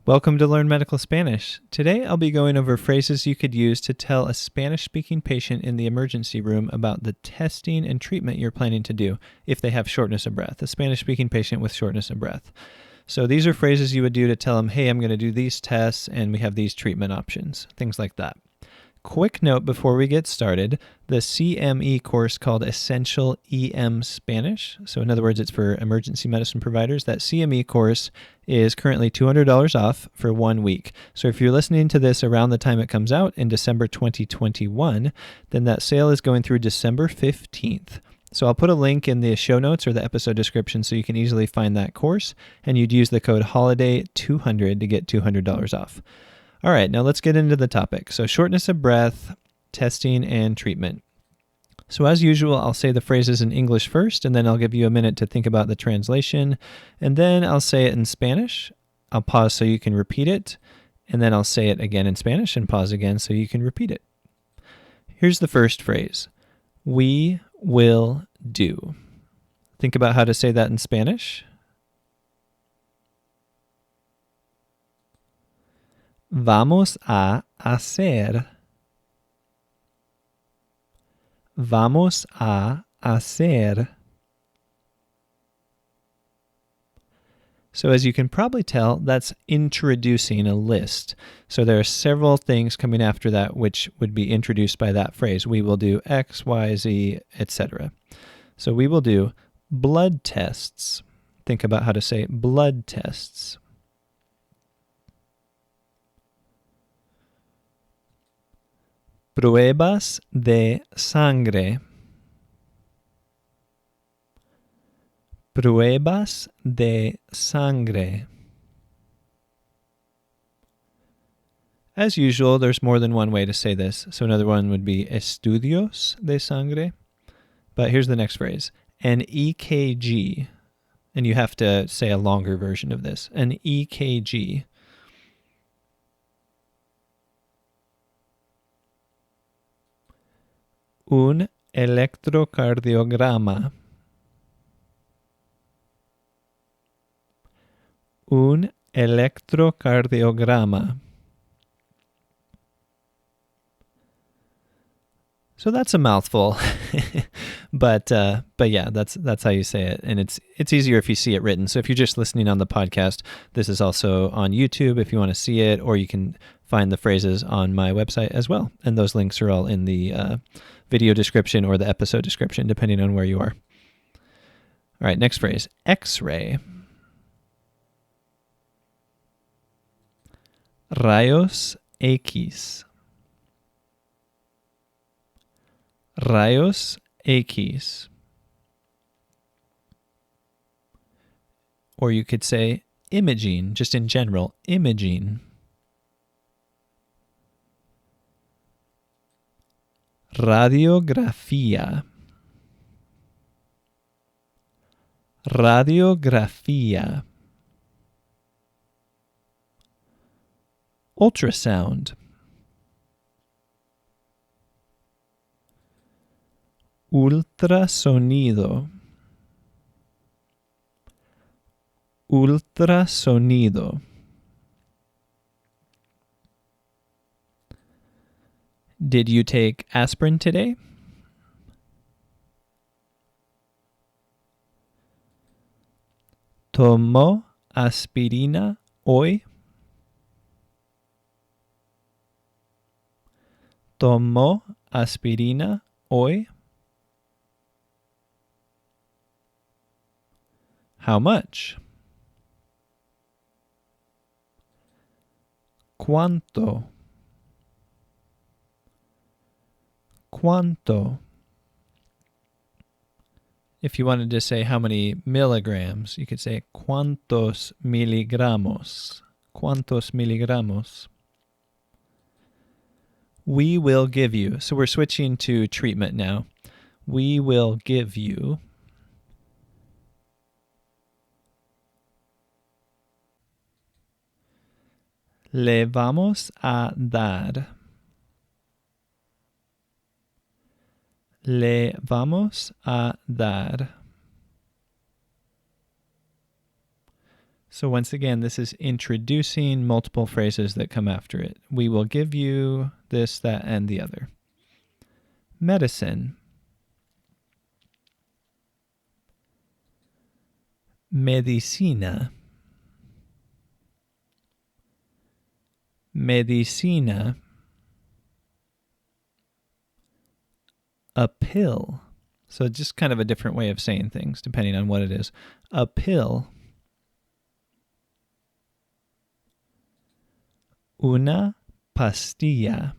Welcome to Learn Medical Spanish. Today I'll be going over phrases you could use to tell a Spanish-speaking patient in the emergency room about the testing and treatment you're planning to do if they have shortness of breath, a Spanish-speaking patient with shortness of breath. So these are phrases you would do to tell them, hey, I'm going to do these tests and we have these treatment options, things like that. Quick note before we get started, the CME course called Essential EM Spanish, so in other words, it's for emergency medicine providers, that CME course is currently $200 off for 1 week. So if you're listening to this around the time it comes out in December 2021, then that sale is going through December 15th. So I'll put a link in the show notes or the episode description so you can easily find that course, and you'd use the code HOLIDAY200 to get $200 off. All right, now let's get into the topic. So shortness of breath, testing, and treatment. So as usual, I'll say the phrases in English first, and then I'll give you a minute to think about the translation, and then I'll say it in Spanish. I'll pause so you can repeat it, and then I'll say it again in Spanish and pause again so you can repeat it. Here's the first phrase. We will do. Think about how to say that in Spanish. Vamos a hacer. Vamos a hacer. So as you can probably tell, that's introducing a list. So there are several things coming after that which would be introduced by that phrase. We will do X, Y, Z, etc. So we will do blood tests. Think about how to say blood tests. Pruebas de sangre. Pruebas de sangre. As usual, there's more than one way to say this. So another one would be estudios de sangre. But here's the next phrase. An EKG. And you have to say a longer version of this. An EKG. Un electrocardiograma. Un electrocardiograma. So that's a mouthful, but yeah, that's how you say it, and it's easier if you see it written. So if you're just listening on the podcast, this is also on YouTube if you want to see it, or you can find the phrases on my website as well, and those links are all in the video description or the episode description, depending on where you are. All right, next phrase, X-ray. Rayos X. Rayos X. Or you could say imaging, just in general, imaging. Radiografía. Radiografía. Ultrasound. Ultrasonido. Ultrasonido. Did you take aspirin today? ¿Tomó aspirina hoy? ¿Tomó aspirina hoy? How much? ¿Cuánto? ¿Cuánto? If you wanted to say how many milligrams, you could say ¿cuántos miligramos? ¿Cuántos miligramos? We will give you. So we're switching to treatment now. We will give you. Le vamos a dar. Le vamos a dar. So once again, this is introducing multiple phrases that come after it. We will give you this, that, and the other. Medicine. Medicina. Medicina. A pill. So just kind of a different way of saying things depending on what it is. A pill. Una pastilla.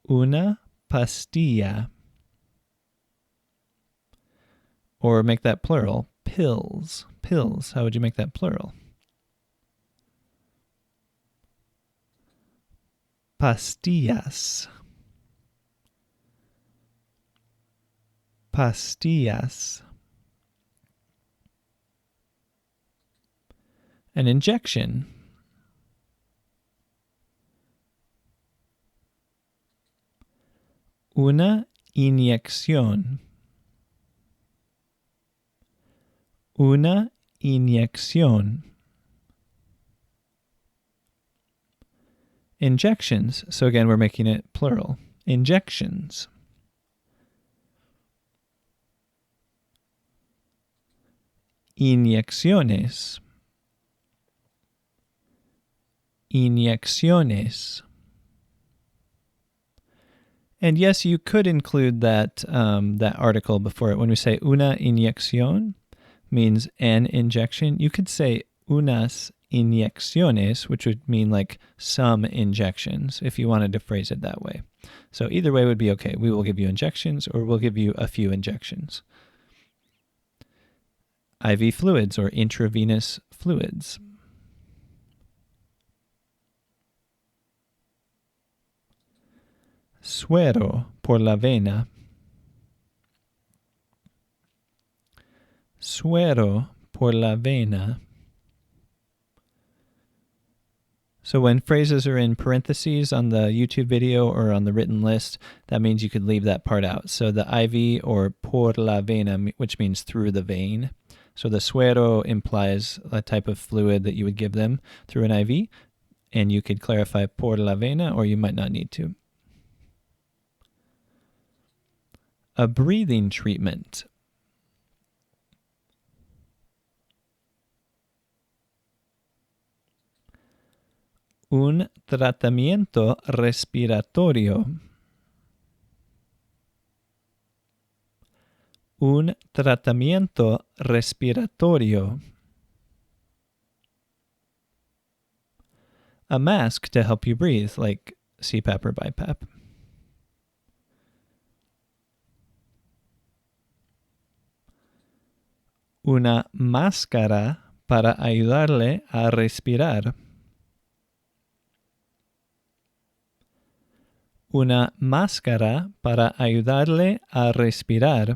Una pastilla. Or make that plural. Pills. Pills. How would you make that plural? Pastillas. Pastillas. An injection. Una inyección. Una inyección. Injections. So again, we're making it plural. Injections. Inyecciones. Inyecciones. And yes, you could include that that article before it. When we say una inyección, means an injection. You could say unas inyecciones, which would mean like some injections, if you wanted to phrase it that way. So either way would be okay. We will give you injections, or we'll give you a few injections. IV fluids or intravenous fluids. Suero por la vena. Suero por la vena. So when phrases are in parentheses on the YouTube video or on the written list, that means you could leave that part out. So the IV or por la vena, which means through the vein. So the suero implies a type of fluid that you would give them through an IV, and you could clarify por la vena, or you might not need to. A breathing treatment. Un tratamiento respiratorio. Un tratamiento respiratorio. A mask to help you breathe, like CPAP or BiPAP. Una máscara para ayudarle a respirar. Una máscara para ayudarle a respirar.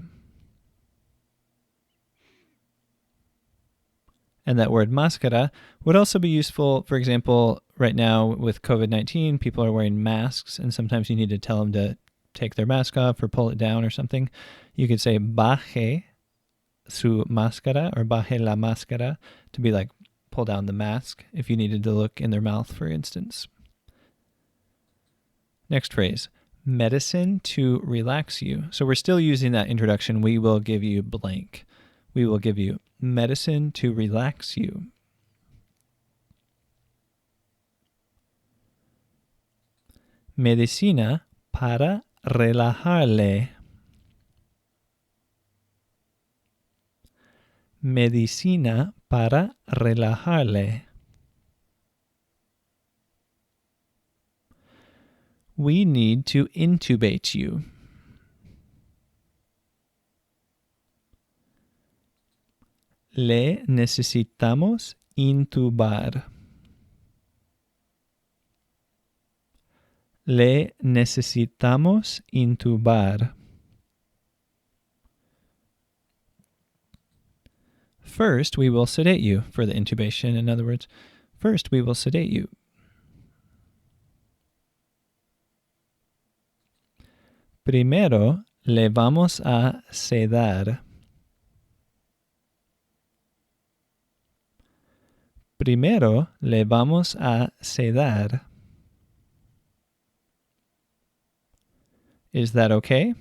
And that word máscara would also be useful, for example, right now with COVID-19, people are wearing masks, and sometimes you need to tell them to take their mask off or pull it down or something. You could say baje su máscara or baje la máscara to be like pull down the mask if you needed to look in their mouth, for instance. Next phrase, medicine to relax you. So we're still using that introduction. We will give you blank. We will give you medicine to relax you. Medicina para relajarle. Medicina para relajarle. We need to intubate you. Le necesitamos intubar. Le necesitamos intubar. First, we will sedate you. For the intubation, in other words, first we will sedate you. Primero le vamos a sedar. Primero le vamos a sedar. Is that okay?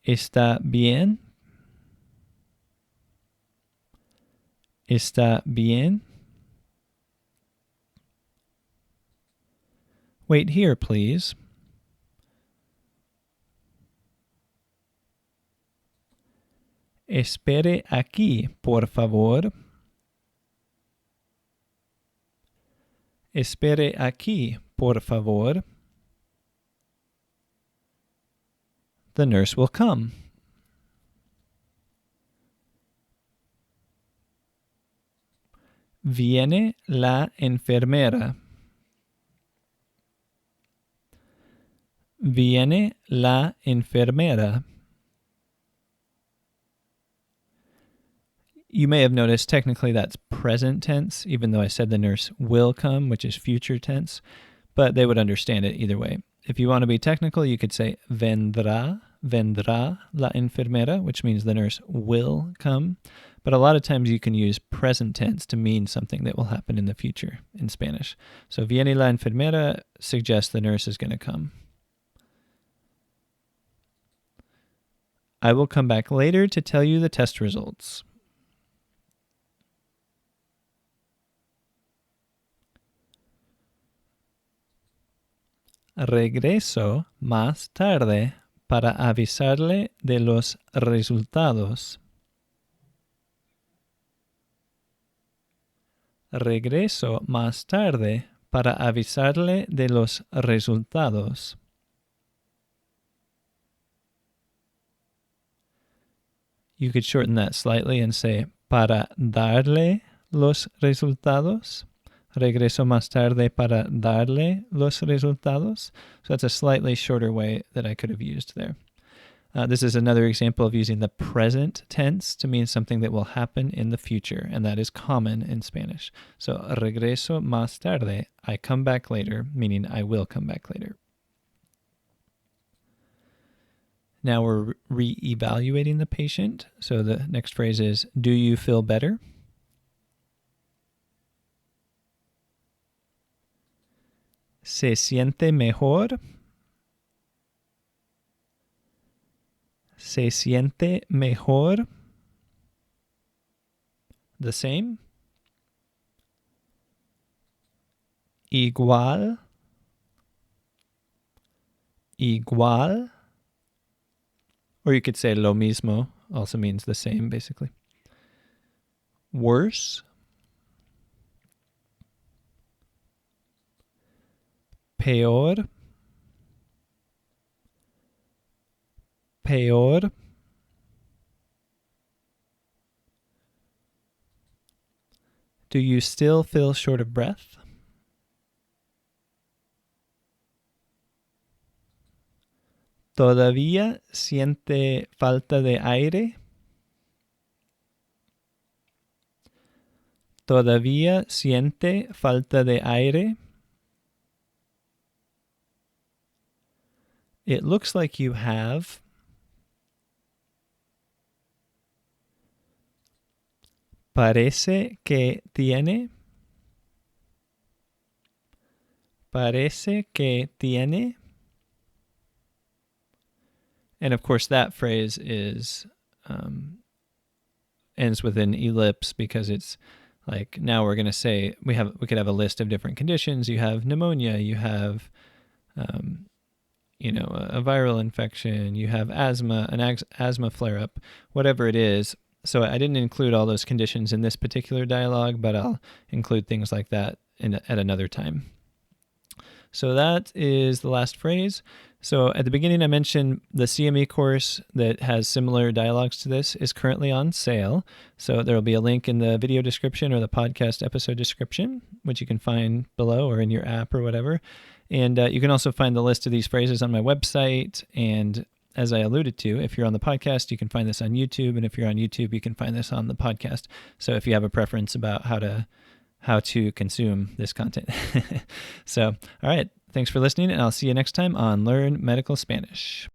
¿Está bien? ¿Está bien? Wait here, please. Espere aquí, por favor. Espere aquí, por favor. The nurse will come. Viene la enfermera. Viene la enfermera. You may have noticed technically that's present tense, even though I said the nurse will come, which is future tense, but they would understand it either way. If you want to be technical, you could say vendrá la enfermera, which means the nurse will come. But a lot of times you can use present tense to mean something that will happen in the future in Spanish. So viene la enfermera suggests the nurse is going to come. I will come back later to tell you the test results. Regreso más tarde para avisarle de los resultados. Regreso más tarde para avisarle de los resultados. You could shorten that slightly and say para darle los resultados. Regreso más tarde para darle los resultados. So that's a slightly shorter way that I could have used there. This is another example of using the present tense to mean something that will happen in the future, and that is common in Spanish. So regreso más tarde, I come back later, meaning I will come back later. Now we're re-evaluating the patient. So the next phrase is, do you feel better? ¿Se siente mejor? ¿Se siente mejor? The same? Igual? Igual? Or you could say lo mismo, also means the same, basically. Worse? Peor? Peor? Do you still feel short of breath? ¿Todavía siente falta de aire? ¿Todavía siente falta de aire? It looks like you have. Parece que tiene. Parece que tiene. And of course, that phrase is ends with an ellipse because it's like now we're going to say we could have a list of different conditions. You have pneumonia. You have a viral infection. You have asthma, an asthma flare-up, whatever it is. So I didn't include all those conditions in this particular dialogue, but I'll include things like that at another time. So that is the last phrase. So at the beginning, I mentioned the CME course that has similar dialogues to this is currently on sale. So there will be a link in the video description or the podcast episode description, which you can find below or in your app or whatever. And you can also find the list of these phrases on my website. And as I alluded to, if you're on the podcast, you can find this on YouTube. And if you're on YouTube, you can find this on the podcast. So if you have a preference about how to consume this content. So, all right. Thanks for listening, and I'll see you next time on Learn Medical Spanish.